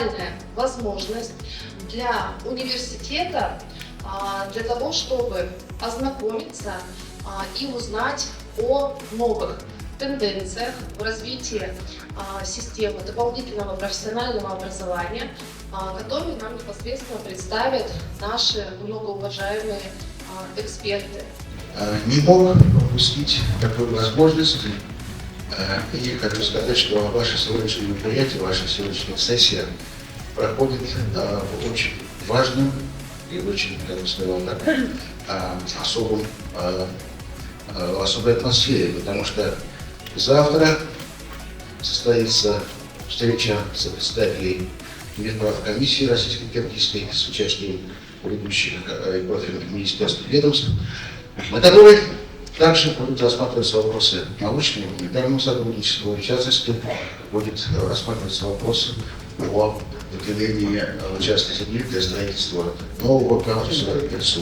уникальная возможность для университета для того, чтобы ознакомиться и узнать о новых тенденциях в развитии системы дополнительного профессионального образования, которые нам непосредственно представят наши многоуважаемые эксперты. Не мог пропустить такую возможность и хочу сказать, что ваше сегодняшнее мероприятие, ваша сегодняшняя сессия проходит в очень важном и очень, я бы сказал так, особой атмосфере, потому что завтра состоится встреча с председателей Минправ комиссии российско-киргизской с участием ведущих и профильных министерств и ведомств, на которой также будут рассматриваться вопросы научного и гуманитарного сотрудничества. В частности, будет рассматриваться вопрос о выделении частной земли для строительства нового кампуса РСУ.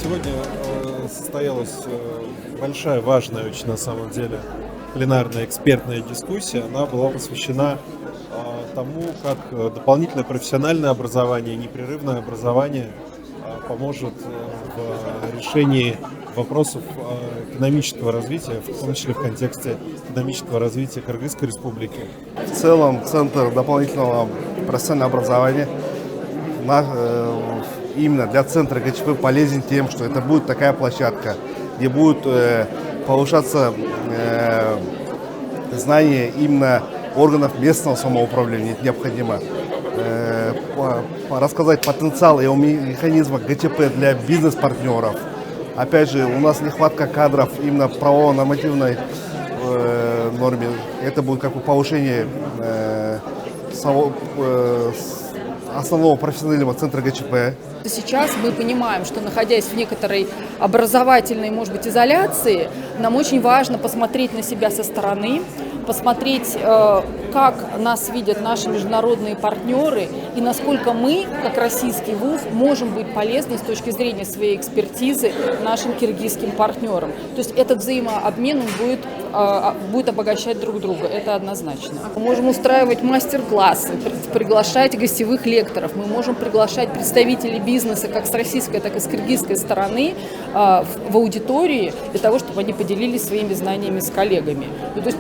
Сегодня состоялась большая, важная очень на самом деле пленарная экспертная дискуссия. Она была посвящена тому, как дополнительное профессиональное образование, непрерывное образование поможет в решении вопросов экономического развития, в том числе в контексте экономического развития Кыргызской республики. В целом, Центр дополнительного профессионального образования именно для центра ГЧП полезен тем, что это будет такая площадка, где будут повышаться знания именно органов местного самоуправления. Это необходимо рассказать потенциал и о механизмах ГЧП для бизнес-партнеров. Опять же, у нас нехватка кадров именно в правово-нормативной норме. Это будет как бы повышение основного профессионального центра ГЧП. Сейчас мы понимаем, что, находясь в некоторой образовательной, может быть, изоляции, нам очень важно посмотреть на себя со стороны, посмотреть, как нас видят наши международные партнеры и насколько мы, как российский вуз, можем быть полезны с точки зрения своей экспертизы нашим киргизским партнерам. То есть этот взаимообмен будет обогащать друг друга, это однозначно. Мы можем устраивать мастер-классы, приглашать гостевых лекторов, мы можем приглашать представителей бизнеса как с российской, так и с киргизской стороны в аудитории для того, чтобы они поделились своими знаниями с коллегами. То есть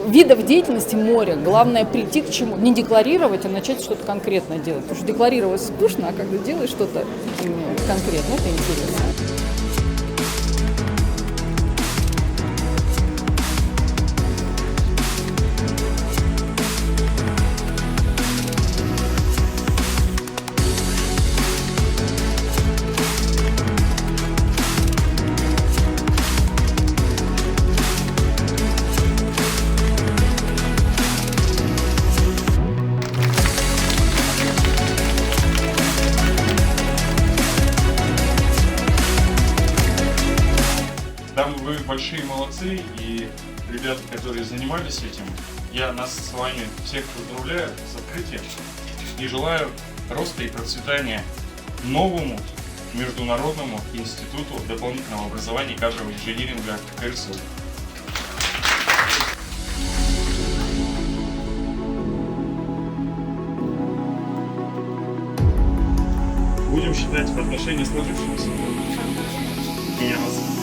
видов деятельности море. Главное прийти к чему, не декларировать, а начать что-то конкретно делать. Потому что декларировать скучно, а когда делаешь что-то конкретно, это интересно. Вы большие молодцы, и ребята, которые занимались этим, я нас с вами всех поздравляю с открытием и желаю роста и процветания новому Международному институту дополнительного образования и кадрового инжиниринга КРСУ. будем считать отношения сложившимися. Я вас